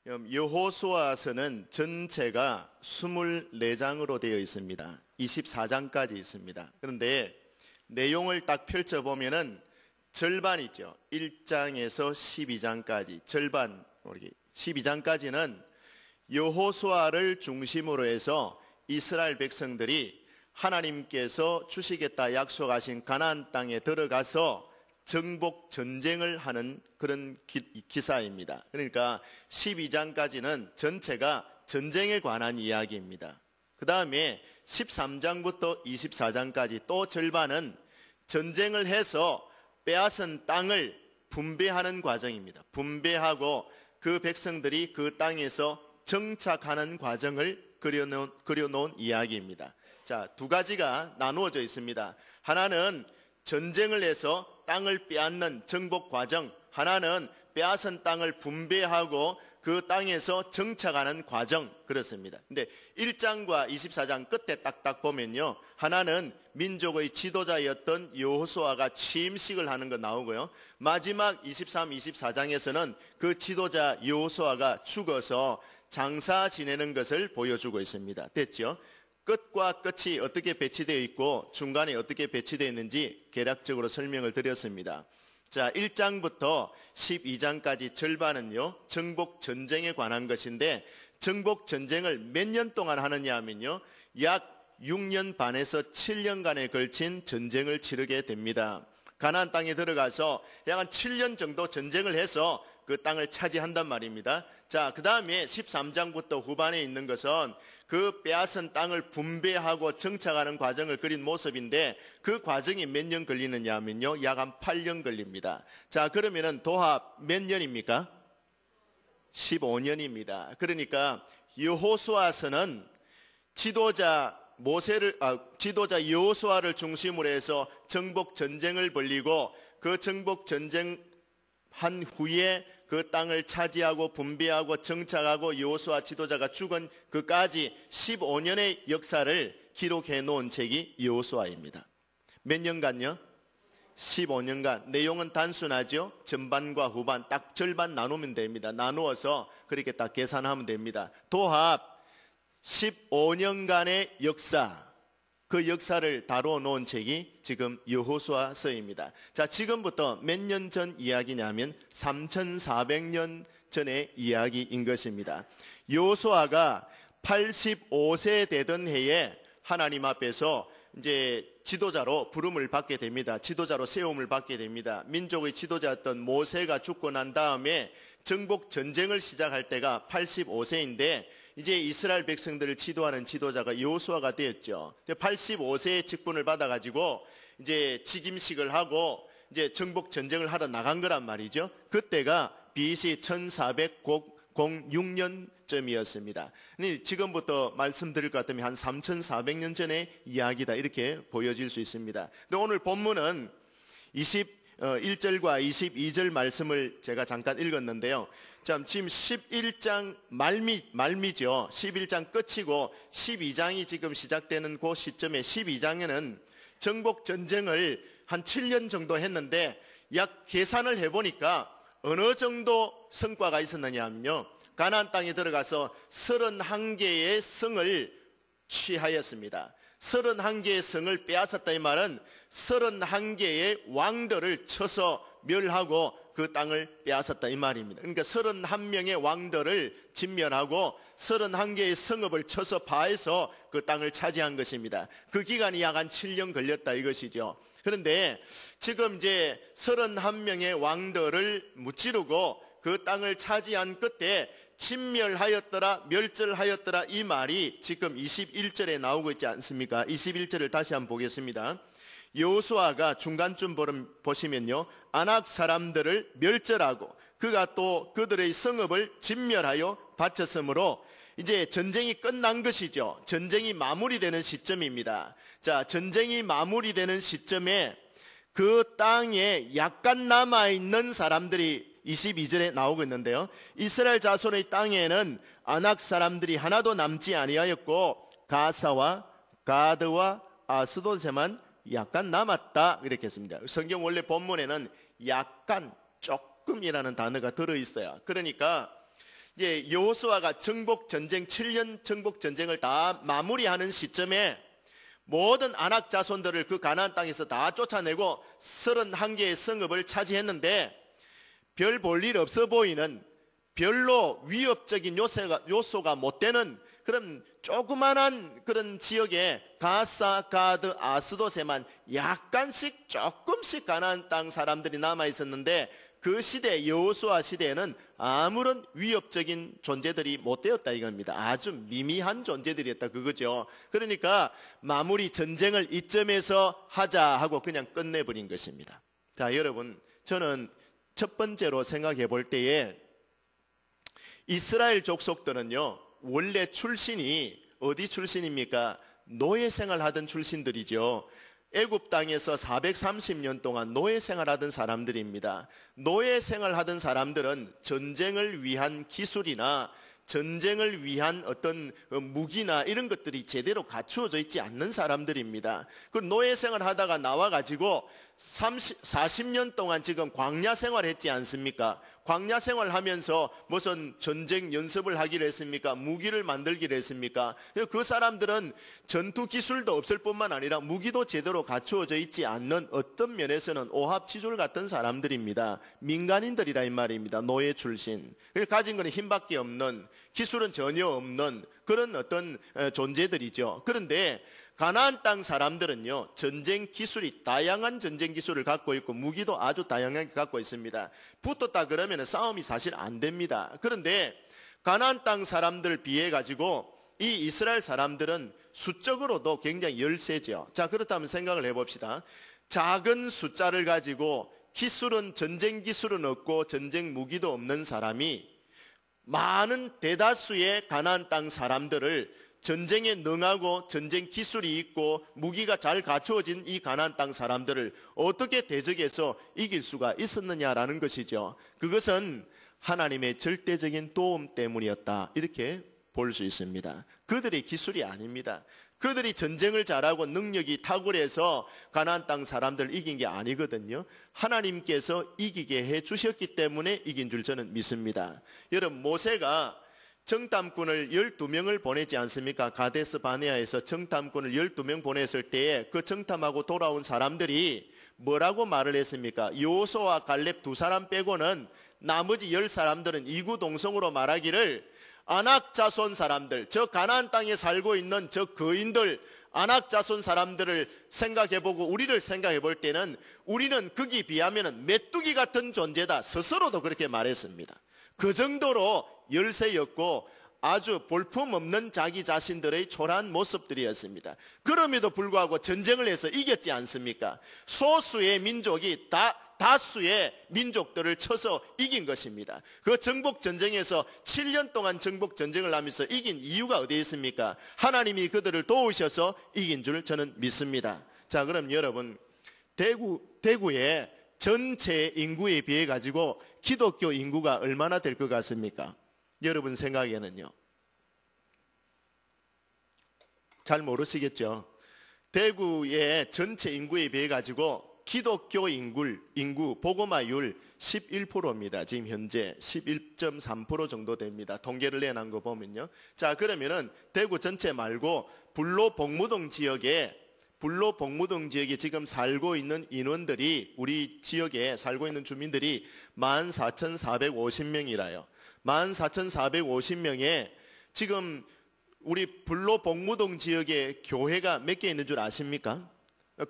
여호수아서는 전체가 24장으로 되어 있습니다. 24장까지 있습니다. 그런데 내용을 딱 펼쳐보면은 절반이죠. 1장에서 12장까지 절반, 12장까지는 여호수아를 중심으로 해서 이스라엘 백성들이 하나님께서 주시겠다 약속하신 가나안 땅에 들어가서 정복 전쟁을 하는 그런 기사입니다. 그러니까 12장까지는 전체가 전쟁에 관한 이야기입니다. 그 다음에 13장부터 24장까지 또 절반은 전쟁을 해서 빼앗은 땅을 분배하는 과정입니다. 분배하고 그 백성들이 그 땅에서 정착하는 과정을 그려놓은 이야기입니다. 자, 두 가지가 나누어져 있습니다. 하나는 전쟁을 해서 땅을 빼앗는 정복 과정, 하나는 빼앗은 땅을 분배하고 그 땅에서 정착하는 과정, 그렇습니다. 근데 1장과 24장 끝에 딱딱 보면요, 하나는 민족의 지도자였던 여호수아가 취임식을 하는 거 나오고요, 마지막 23, 24장에서는 그 지도자 여호수아가 죽어서 장사 지내는 것을 보여주고 있습니다. 됐죠? 끝과 끝이 어떻게 배치되어 있고 중간에 어떻게 배치되어 있는지 개략적으로 설명을 드렸습니다. 자, 1장부터 12장까지 절반은요, 정복 전쟁에 관한 것인데, 정복 전쟁을 몇 년 동안 하느냐 하면요, 약 6년 반에서 7년간에 걸친 전쟁을 치르게 됩니다. 가나안 땅에 들어가서 약 한 7년 정도 전쟁을 해서 그 땅을 차지한단 말입니다. 자, 그 다음에 13장부터 후반에 있는 것은 그 빼앗은 땅을 분배하고 정착하는 과정을 그린 모습인데, 그 과정이 몇 년 걸리느냐 하면요, 약 한 8년 걸립니다. 자, 그러면은 도합 몇 년입니까? 15년입니다. 그러니까 여호수아서는 지도자 여호수아를 중심으로 해서 정복 전쟁을 벌이고, 그 정복 전쟁 한 후에 그 땅을 차지하고 분배하고 정착하고 여호수아 지도자가 죽은 그까지 15년의 역사를 기록해 놓은 책이 여호수아입니다. 몇 년간요? 15년간. 내용은 단순하죠. 전반과 후반 딱 절반 나누면 됩니다. 나누어서 그렇게 딱 계산하면 됩니다. 도합 15년간의 역사, 그 역사를 다루어 놓은 책이 지금 여호수아서입니다. 자, 지금부터 몇 년 전 이야기냐면 3400년 전의 이야기인 것입니다. 여호수아가 85세 되던 해에 하나님 앞에서 이제 지도자로 부름을 받게 됩니다. 지도자로 세움을 받게 됩니다. 민족의 지도자였던 모세가 죽고 난 다음에 정복 전쟁을 시작할 때가 85세인데 이제 이스라엘 백성들을 지도하는 지도자가 여호수아가 되었죠. 85세의 직분을 받아가지고 이제 직임식을 하고 이제 정복 전쟁을 하러 나간 거란 말이죠. 그때가 BC 1406년쯤이었습니다. 지금부터 말씀드릴 것 같으면 한 3400년 전의 이야기다, 이렇게 보여질 수 있습니다. 근데 오늘 본문은 21절과 22절 말씀을 제가 잠깐 읽었는데요. 자, 지금 11장 말미죠. 11장 끝이고 12장이 지금 시작되는 그 시점에 12장에는 정복 전쟁을 한 7년 정도 했는데, 약 계산을 해보니까 어느 정도 성과가 있었느냐 하면요, 가나안 땅에 들어가서 31개의 성을 취하였습니다. 31개의 성을 빼앗았다, 이 말은 31개의 왕들을 쳐서 멸하고 그 땅을 빼앗았다, 이 말입니다. 그러니까 31명의 왕들을 진멸하고 31개의 성읍을 쳐서 파해서 그 땅을 차지한 것입니다. 그 기간이 약 한 7년 걸렸다, 이것이죠. 그런데 지금 이제 31명의 왕들을 무찌르고 그 땅을 차지한 끝에 진멸하였더라, 멸절하였더라, 이 말이 지금 21절에 나오고 있지 않습니까? 21절을 다시 한번 보겠습니다. 여호수아가 중간쯤 보시면요, 아낙 사람들을 멸절하고 그가 또 그들의 성읍을 진멸하여 바쳤으므로 이제 전쟁이 끝난 것이죠. 전쟁이 마무리되는 시점입니다. 자, 전쟁이 마무리되는 시점에 그 땅에 약간 남아있는 사람들이 22절에 나오고 있는데요, 이스라엘 자손의 땅에는 아낙 사람들이 하나도 남지 아니하였고 가사와 가드와 아스돗에만 약간 남았다, 이렇게 했습니다. 성경 원래 본문에는 약간, 조금이라는 단어가 들어있어요. 그러니까 이제 여호수아가 정복 전쟁 7년 정복 전쟁을 다 마무리하는 시점에 모든 아낙 자손들을 그 가나안 땅에서 다 쫓아내고 31개의 성읍을 차지했는데 별 볼 일 없어 보이는 별로 위협적인 요소가 못 되는 그런 조그만한 그런 지역에 가사, 가드, 아스돗에만 약간씩 조금씩 가나안 땅 사람들이 남아 있었는데 그 시대 여호수아 시대에는 아무런 위협적인 존재들이 못 되었다 이겁니다. 아주 미미한 존재들이었다 그거죠. 그러니까 마무리 전쟁을 이점에서 하자 하고 그냥 끝내버린 것입니다. 자, 여러분, 저는 첫 번째로 생각해 볼 때에 이스라엘 족속들은요 원래 출신이 어디 출신입니까? 노예 생활하던 출신들이죠. 애굽 땅에서 430년 동안 노예 생활하던 사람들입니다. 노예 생활하던 사람들은 전쟁을 위한 기술이나 전쟁을 위한 어떤 무기나 이런 것들이 제대로 갖추어져 있지 않는 사람들입니다. 그 노예 생활하다가 나와가지고 40년 동안 지금 광야 생활했지 않습니까? 광야 생활하면서 무슨 전쟁 연습을 하기로 했습니까? 무기를 만들기로 했습니까? 그 사람들은 전투 기술도 없을 뿐만 아니라 무기도 제대로 갖추어져 있지 않는 어떤 면에서는 오합지졸 같은 사람들입니다. 민간인들이라 이 말입니다. 노예 출신. 가진 것은 힘밖에 없는, 기술은 전혀 없는 그런 어떤 존재들이죠. 그런데 가나안 땅 사람들은요 전쟁 기술이 다양한 전쟁 기술을 갖고 있고 무기도 아주 다양하게 갖고 있습니다. 붙었다 그러면 싸움이 사실 안 됩니다. 그런데 가나안 땅 사람들 비해 가지고 이 이스라엘 사람들은 수적으로도 굉장히 열세죠. 자, 그렇다면 생각을 해봅시다. 작은 숫자를 가지고 기술은 전쟁 기술은 없고 전쟁 무기도 없는 사람이 많은 대다수의 가나안 땅 사람들을 전쟁에 능하고 전쟁 기술이 있고 무기가 잘 갖추어진 이 가나안 땅 사람들을 어떻게 대적해서 이길 수가 있었느냐라는 것이죠. 그것은 하나님의 절대적인 도움 때문이었다 이렇게 볼 수 있습니다. 그들의 기술이 아닙니다. 그들이 전쟁을 잘하고 능력이 탁월해서 가나안 땅 사람들을 이긴 게 아니거든요. 하나님께서 이기게 해 주셨기 때문에 이긴 줄 저는 믿습니다. 여러분, 모세가 정탐꾼을 12명을 보내지 않습니까? 가데스 바네아에서 정탐꾼을 12명 보냈을 때에 그 정탐하고 돌아온 사람들이 뭐라고 말을 했습니까? 여호수아와 갈렙 두 사람 빼고는 나머지 10사람들은 이구동성으로 말하기를 아낙 자손 사람들, 저 가나안 땅에 살고 있는 저 거인들, 아낙 자손 사람들을 생각해보고 우리를 생각해볼 때는 우리는 거기 비하면 메뚜기 같은 존재다. 스스로도 그렇게 말했습니다. 그 정도로 열세였고 아주 볼품없는 자기 자신들의 초라한 모습들이었습니다. 그럼에도 불구하고 전쟁을 해서 이겼지 않습니까? 소수의 민족이 다수의 민족들을 쳐서 이긴 것입니다. 그 정복 전쟁에서 7년 동안 정복 전쟁을 하면서 이긴 이유가 어디에 있습니까? 하나님이 그들을 도우셔서 이긴 줄 저는 믿습니다. 자, 그럼 여러분, 대구의 전체 인구에 비해 가지고 기독교 인구가 얼마나 될 것 같습니까? 여러분 생각에는요. 잘 모르시겠죠? 대구의 전체 인구에 비해 가지고 기독교 인구 복음화율 11%입니다. 지금 현재 11.3% 정도 됩니다. 통계를 내놓은 거 보면요. 자, 그러면은 대구 전체 말고 불로 복무동 지역에 지금 살고 있는 인원들이, 우리 지역에 살고 있는 주민들이 14,450명이라요. 14,450명에 지금 우리 불로 복무동 지역에 교회가 몇 개 있는 줄 아십니까?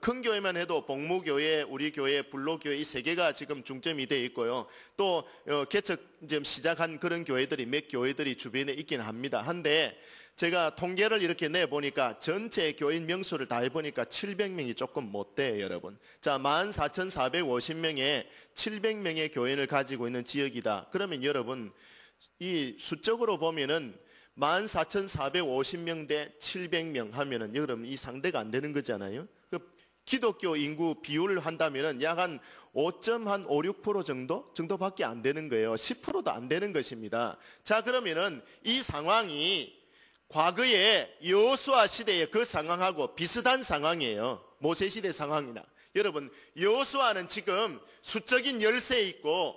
큰 교회만 해도 복무교회, 우리 교회, 불로교회 이 세 개가 지금 중점이 되어 있고요. 또 개척 지금 시작한 그런 교회들이 몇 교회들이 주변에 있긴 합니다. 한데 제가 통계를 이렇게 내보니까 전체 교인 명수를 다 해보니까 700명이 조금 못 돼요, 여러분. 자, 14,450명에 700명의 교인을 가지고 있는 지역이다. 그러면 여러분, 이 수적으로 보면은 14,450명 대 700명 하면은 여러분 이 상대가 안 되는 거잖아요. 그 기독교 인구 비율을 한다면은 약 한 5.56% 정도밖에 안 되는 거예요. 10%도 안 되는 것입니다. 자, 그러면은 이 상황이 과거에 여호수아 시대의 그 상황하고 비슷한 상황이에요. 모세 시대 상황이나. 여러분, 여호수아는 지금 수적인 열세에 있고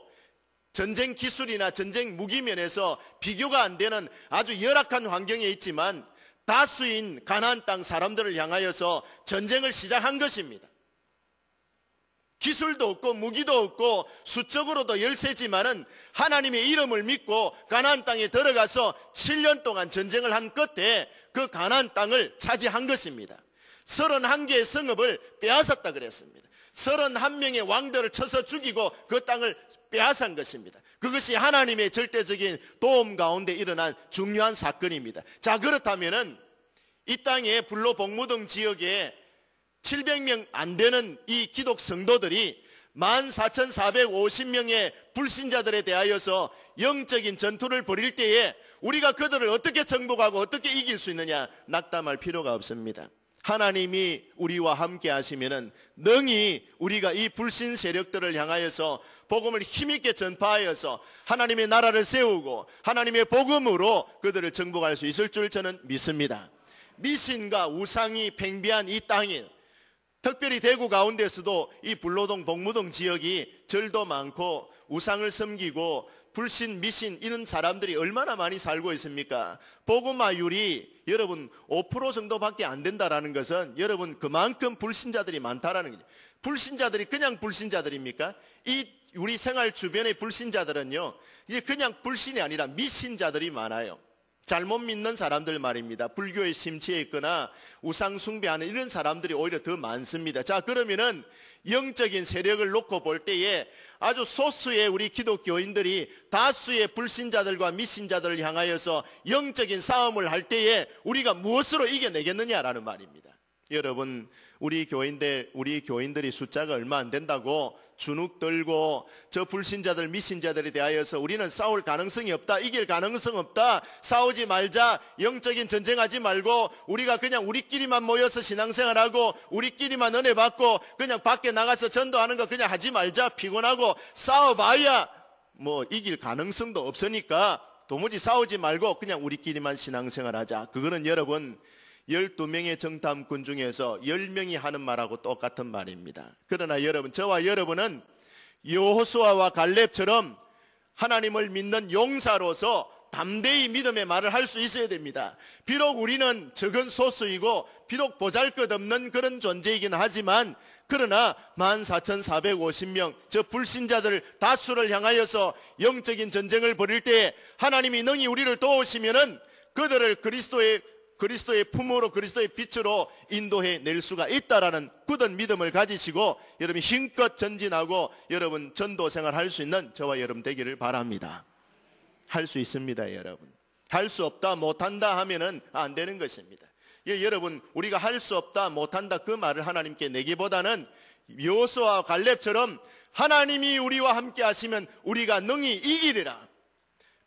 전쟁 기술이나 전쟁 무기 면에서 비교가 안 되는 아주 열악한 환경에 있지만 다수인 가나안 땅 사람들을 향하여서 전쟁을 시작한 것입니다. 기술도 없고 무기도 없고 수적으로도 열세지만은 하나님의 이름을 믿고 가나안 땅에 들어가서 7년 동안 전쟁을 한 끝에 그 가나안 땅을 차지한 것입니다. 31개의 성읍을 빼앗았다 그랬습니다. 31명의 왕들을 쳐서 죽이고 그 땅을 빼앗은 것입니다. 그것이 하나님의 절대적인 도움 가운데 일어난 중요한 사건입니다. 자, 그렇다면은 이 땅의 불로 복무동 지역에 700명 안 되는 이 기독 성도들이 14,450명의 불신자들에 대하여서 영적인 전투를 벌일 때에 우리가 그들을 어떻게 정복하고 어떻게 이길 수 있느냐, 낙담할 필요가 없습니다. 하나님이 우리와 함께 하시면은 능히 우리가 이 불신 세력들을 향하여서 복음을 힘있게 전파하여서 하나님의 나라를 세우고 하나님의 복음으로 그들을 정복할 수 있을 줄 저는 믿습니다. 미신과 우상이 팽배한 이 땅에, 특별히 대구 가운데서도 이 불로동 복무동 지역이 절도 많고 우상을 섬기고 불신, 미신 이런 사람들이 얼마나 많이 살고 있습니까? 복음화율이 여러분 5% 정도밖에 안 된다라는 것은 여러분 그만큼 불신자들이 많다라는 거죠. 불신자들이 그냥 불신자들입니까? 이 우리 생활 주변의 불신자들은요, 이게 그냥 불신이 아니라 미신자들이 많아요. 잘못 믿는 사람들 말입니다. 불교에 심취해 있거나 우상 숭배하는 이런 사람들이 오히려 더 많습니다. 자, 그러면은 영적인 세력을 놓고 볼 때에 아주 소수의 우리 기독교인들이 다수의 불신자들과 미신자들을 향하여서 영적인 싸움을 할 때에 우리가 무엇으로 이겨내겠느냐라는 말입니다. 여러분, 우리 교인들이 숫자가 얼마 안 된다고 주눅 들고 저 불신자들, 미신자들에 대하여서 우리는 싸울 가능성이 없다, 이길 가능성 없다, 싸우지 말자, 영적인 전쟁하지 말고 우리가 그냥 우리끼리만 모여서 신앙생활하고 우리끼리만 은혜 받고 그냥 밖에 나가서 전도하는 거 그냥 하지 말자, 피곤하고 싸워봐야 뭐 이길 가능성도 없으니까 도무지 싸우지 말고 그냥 우리끼리만 신앙생활하자. 그거는 여러분 12명의 정탐꾼 중에서 10명이 하는 말하고 똑같은 말입니다. 그러나 여러분, 저와 여러분은 여호수아와 갈렙처럼 하나님을 믿는 용사로서 담대히 믿음의 말을 할 수 있어야 됩니다. 비록 우리는 적은 소수이고 비록 보잘것없는 그런 존재이긴 하지만, 그러나 14,450명 저 불신자들 다수를 향하여서 영적인 전쟁을 벌일 때 하나님이 능히 우리를 도우시면은 그들을 그리스도의 품으로, 그리스도의 빛으로 인도해 낼 수가 있다라는 굳은 믿음을 가지시고 여러분 힘껏 전진하고 여러분 전도 생활 할 수 있는 저와 여러분 되기를 바랍니다. 할 수 있습니다, 여러분. 할 수 없다, 못한다 하면은 안 되는 것입니다. 여러분, 우리가 할 수 없다, 못한다 그 말을 하나님께 내기보다는 여호수아와 갈렙처럼 하나님이 우리와 함께 하시면 우리가 능히 이기리라.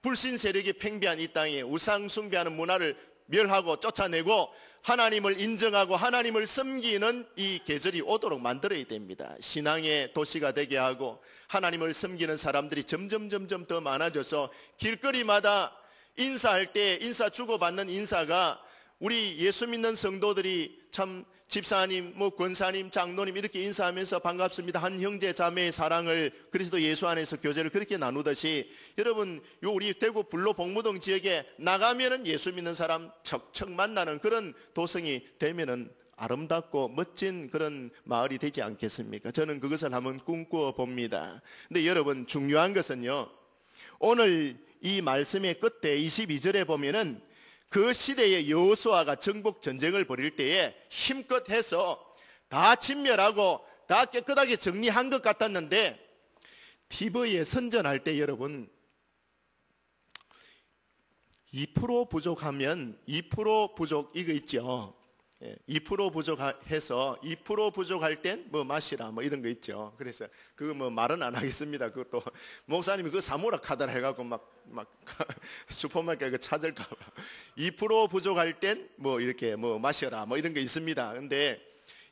불신 세력이 팽배한 이 땅에 우상 숭배하는 문화를 멸하고 쫓아내고 하나님을 인정하고 하나님을 섬기는 이 계절이 오도록 만들어야 됩니다. 신앙의 도시가 되게 하고 하나님을 섬기는 사람들이 점점 더 많아져서 길거리마다 인사할 때 인사 주고받는 인사가 우리 예수 믿는 성도들이 참 집사님, 권사님, 장로님 이렇게 인사하면서 반갑습니다, 한 형제 자매의 사랑을 그리스도 예수 안에서 교제를 그렇게 나누듯이 여러분 우리 대구 불로 복무동 지역에 나가면은 예수 믿는 사람 척척 만나는 그런 도성이 되면은 아름답고 멋진 그런 마을이 되지 않겠습니까? 저는 그것을 한번 꿈꾸어 봅니다. 근데 여러분, 중요한 것은요, 오늘 이 말씀의 끝에 22절에 보면은 그 시대에 여호수아가 정복 전쟁을 벌일 때에 힘껏 해서 다 진멸하고 다 깨끗하게 정리한 것 같았는데 TV에 선전할 때 여러분 2% 부족하면 2% 부족 이거 있죠. 2% 부족해서 2% 부족할 땐 뭐 마시라 뭐 이런 거 있죠. 그래서 그거 뭐 말은 안 하겠습니다. 그것도 목사님이 그거 사모라 카드를 해갖고 막 슈퍼마켓 그 찾을까 봐 2% 부족할 땐 뭐 이렇게 뭐 마셔라 뭐 이런 거 있습니다. 근데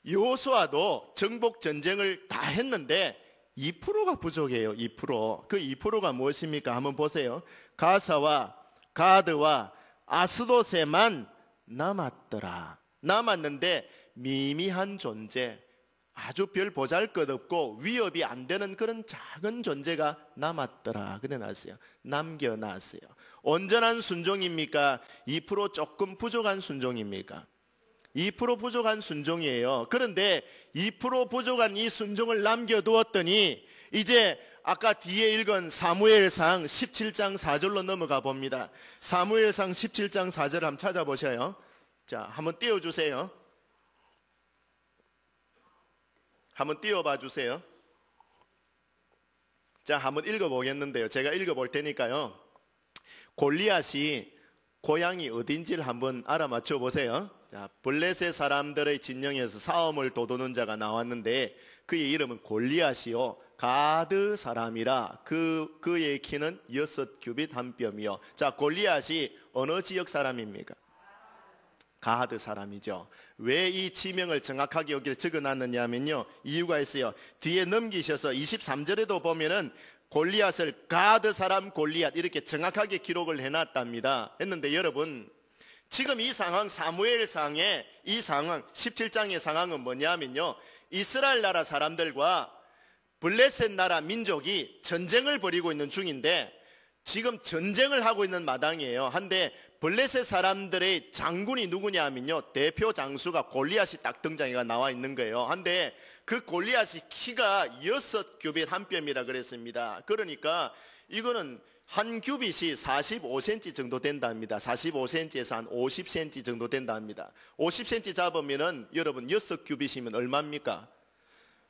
여호수아도 정복 전쟁을 다 했는데 2%가 부족해요. 2%. 그 2%가 무엇입니까? 한번 보세요. 가사와 가드와 아스돗에만 남았더라. 남았는데 미미한 존재, 아주 별 보잘것없고 위협이 안 되는 그런 작은 존재가 남았더라 그래 놨어요. 남겨놨어요. 온전한 순종입니까? 2% 조금 부족한 순종입니까? 2% 부족한 순종이에요. 그런데 2% 부족한 이 순종을 남겨두었더니 이제 아까 뒤에 읽은 사무엘상 17장 4절로 넘어가 봅니다. 사무엘상 17장 4절 한번 찾아보셔요. 자, 한번 띄워주세요. 한번 띄워봐 주세요. 자, 한번 읽어보겠는데요. 제가 읽어볼 테니까요. 골리앗이 고향이 어딘지를 한번 알아맞혀 보세요. 자, 블레셋 사람들의 진영에서 싸움을 도두는 자가 나왔는데 그의 이름은 골리앗이요 가드 사람이라 그의 키는 6규빗 한 뼘이요. 자, 골리앗이 어느 지역 사람입니까? 가드 사람이죠. 왜 이 지명을 정확하게 여기 적어놨느냐 하면요, 이유가 있어요. 뒤에 넘기셔서 23절에도 보면은 골리앗을 가드 사람 골리앗 이렇게 정확하게 기록을 해놨답니다. 했는데 여러분, 지금 이 상황, 사무엘상의 이 상황, 17장의 상황은 뭐냐면요, 이스라엘 나라 사람들과 블레셋 나라 민족이 전쟁을 벌이고 있는 중인데 지금 전쟁을 하고 있는 마당이에요. 한데 블레셋 사람들의 장군이 누구냐 하면요, 대표 장수가 골리앗이 딱 등장해가 나와 있는 거예요. 한데 그 골리앗이 키가 6규빗 한 뼘이라 그랬습니다. 그러니까 이거는 한 규빗이 45cm 정도 된답니다. 45cm에서 한 50cm 정도 된답니다. 50cm 잡으면은 여러분 6규빗이면 얼마입니까?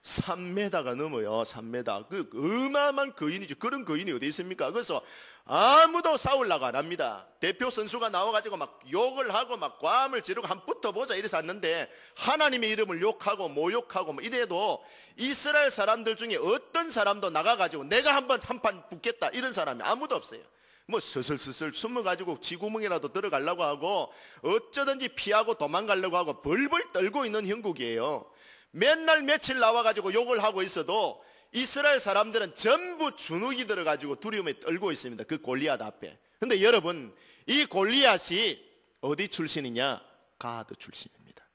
3m가 넘어요. 3m. 그 어마어마한 거인이죠. 그런 거인이 어디 있습니까? 그래서 아무도 싸우려고 안 합니다. 대표 선수가 나와가지고 막 욕을 하고 막 꽐을 지르고 한 붙어보자 이래서 왔는데 하나님의 이름을 욕하고 모욕하고 뭐 이래도 이스라엘 사람들 중에 어떤 사람도 나가가지고 내가 한 판 붙겠다 이런 사람이 아무도 없어요. 뭐 슬슬슬슬 숨어가지고 쥐구멍이라도 들어가려고 하고 어쩌든지 피하고 도망가려고 하고 벌벌 떨고 있는 형국이에요. 맨날 며칠 나와가지고 욕을 하고 있어도 이스라엘 사람들은 전부 주눅이 들어가지고 두려움에 떨고 있습니다. 그 골리앗 앞에. 근데 여러분, 이 골리앗이 어디 출신이냐? 가드 출신입니다.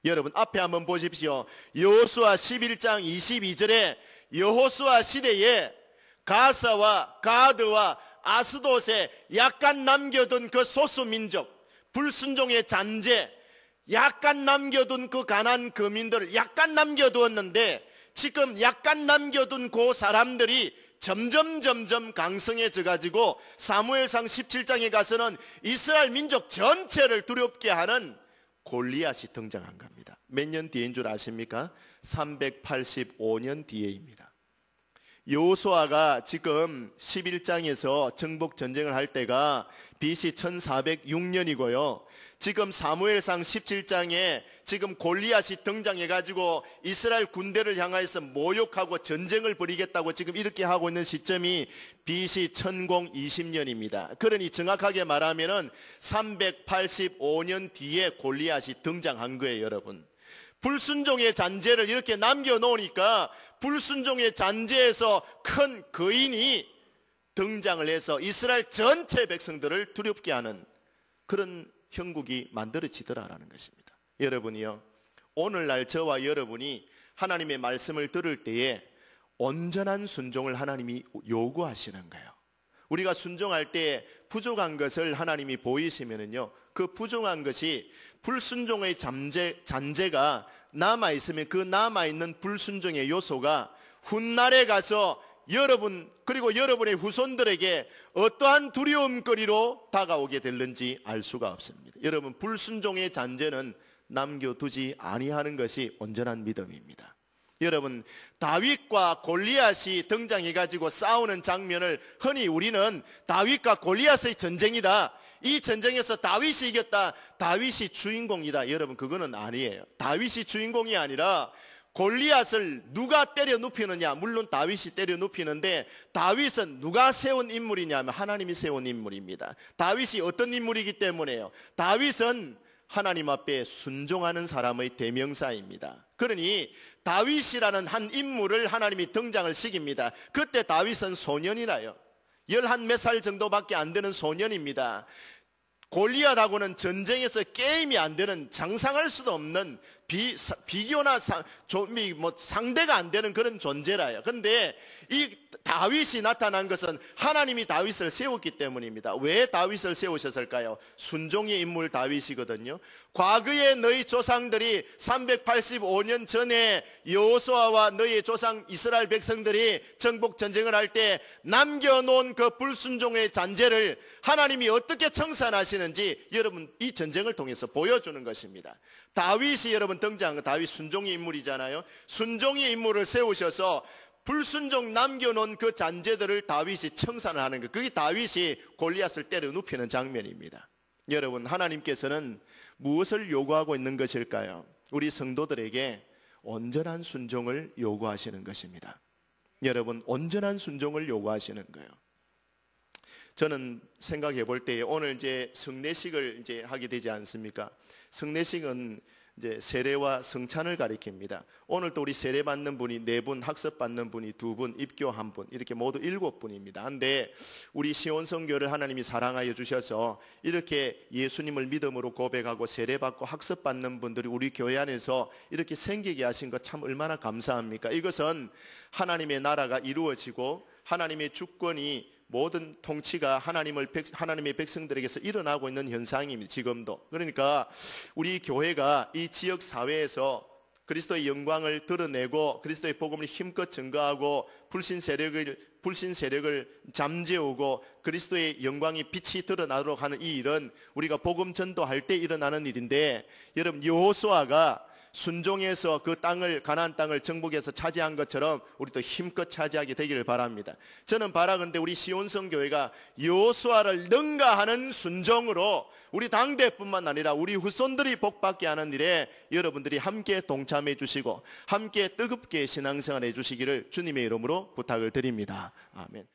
여러분 앞에 한번 보십시오. 여호수아 11장 22절에 여호수아 시대에 가사와 가드와 아스돗에 약간 남겨둔 그 소수민족, 불순종의 잔재, 약간 남겨둔 그 가난 거민들을 약간 남겨두었는데 지금 약간 남겨둔 그 사람들이 점점 강성해져 가지고 사무엘상 17장에 가서는 이스라엘 민족 전체를 두렵게 하는 골리앗이 등장한 겁니다. 몇 년 뒤인 줄 아십니까? 385년 뒤에입니다. 여호수아가 지금 11장에서 정복 전쟁을 할 때가 BC 1406년이고요. 지금 사무엘상 17장에 지금 골리앗이 등장해가지고 이스라엘 군대를 향해서 모욕하고 전쟁을 벌이겠다고 지금 이렇게 하고 있는 시점이 BC 1020년입니다. 그러니 정확하게 말하면은 385년 뒤에 골리앗이 등장한 거예요, 여러분. 불순종의 잔재를 이렇게 남겨놓으니까 불순종의 잔재에서 큰 거인이 등장을 해서 이스라엘 전체 백성들을 두렵게 하는 그런 형국이 만들어지더라라는 것입니다. 여러분이요, 오늘날 저와 여러분이 하나님의 말씀을 들을 때에 온전한 순종을 하나님이 요구하시는 거예요. 우리가 순종할 때 부족한 것을 하나님이 보이시면은요, 그 부족한 것이 불순종의 잔재가 남아있으면 그 남아있는 불순종의 요소가 훗날에 가서 여러분 그리고 여러분의 후손들에게 어떠한 두려움거리로 다가오게 될는지 알 수가 없습니다. 여러분, 불순종의 잔재는 남겨두지 아니하는 것이 온전한 믿음입니다. 여러분, 다윗과 골리앗이 등장해가지고 싸우는 장면을 흔히 우리는 다윗과 골리앗의 전쟁이다, 이 전쟁에서 다윗이 이겼다, 다윗이 주인공이다. 여러분, 그거는 아니에요. 다윗이 주인공이 아니라 골리앗을 누가 때려 눕히느냐? 물론 다윗이 때려 눕히는데 다윗은 누가 세운 인물이냐면 하나님이 세운 인물입니다. 다윗이 어떤 인물이기 때문에요? 다윗은 하나님 앞에 순종하는 사람의 대명사입니다. 그러니 다윗이라는 한 인물을 하나님이 등장을 시킵니다. 그때 다윗은 소년이라요. 11몇 살 정도밖에 안 되는 소년입니다. 골리앗하고는 전쟁에서 게임이 안 되는, 장상할 수도 없는 비교나 상대가 안 되는 그런 존재라요. 그런데 이 다윗이 나타난 것은 하나님이 다윗을 세웠기 때문입니다. 왜 다윗을 세우셨을까요? 순종의 인물 다윗이거든요. 과거에 너희 조상들이 385년 전에 여호수아와 너희 조상 이스라엘 백성들이 정복 전쟁을 할 때 남겨놓은 그 불순종의 잔재를 하나님이 어떻게 청산하시는지 여러분 이 전쟁을 통해서 보여주는 것입니다. 다윗이 여러분 등장한 거, 다윗 순종의 인물이잖아요. 순종의 인물을 세우셔서 불순종 남겨놓은 그 잔재들을 다윗이 청산을 하는 것, 그게 다윗이 골리앗을 때려 눕히는 장면입니다. 여러분, 하나님께서는 무엇을 요구하고 있는 것일까요? 우리 성도들에게 온전한 순종을 요구하시는 것입니다. 여러분, 온전한 순종을 요구하시는 거예요. 저는 생각해 볼 때 오늘 이제 성례식을 이제 하게 되지 않습니까? 성례식은 이제 세례와 성찬을 가리킵니다. 오늘 또 우리 세례 받는 분이 4분, 학습 받는 분이 2분, 입교 1분, 이렇게 모두 7분입니다. 근데 우리 시온성교를 하나님이 사랑하여 주셔서 이렇게 예수님을 믿음으로 고백하고 세례 받고 학습 받는 분들이 우리 교회 안에서 이렇게 생기게 하신 것 참 얼마나 감사합니까? 이것은 하나님의 나라가 이루어지고 하나님의 주권이 모든 통치가 하나님의 백성들에게서 일어나고 있는 현상입니다. 지금도. 그러니까 우리 교회가 이 지역 사회에서 그리스도의 영광을 드러내고 그리스도의 복음을 힘껏 증거하고 불신 세력을 잠재우고 그리스도의 영광이 빛이 드러나도록 하는 이 일은 우리가 복음 전도할 때 일어나는 일인데, 여러분 여호수아가 순종해서 그 땅을, 가나안 땅을 정복해서 차지한 것처럼 우리도 힘껏 차지하게 되기를 바랍니다. 저는 바라건대 우리 시온성교회가 여호수아를 능가하는 순종으로 우리 당대뿐만 아니라 우리 후손들이 복받게 하는 일에 여러분들이 함께 동참해 주시고 함께 뜨겁게 신앙생활 해 주시기를 주님의 이름으로 부탁을 드립니다. 아멘.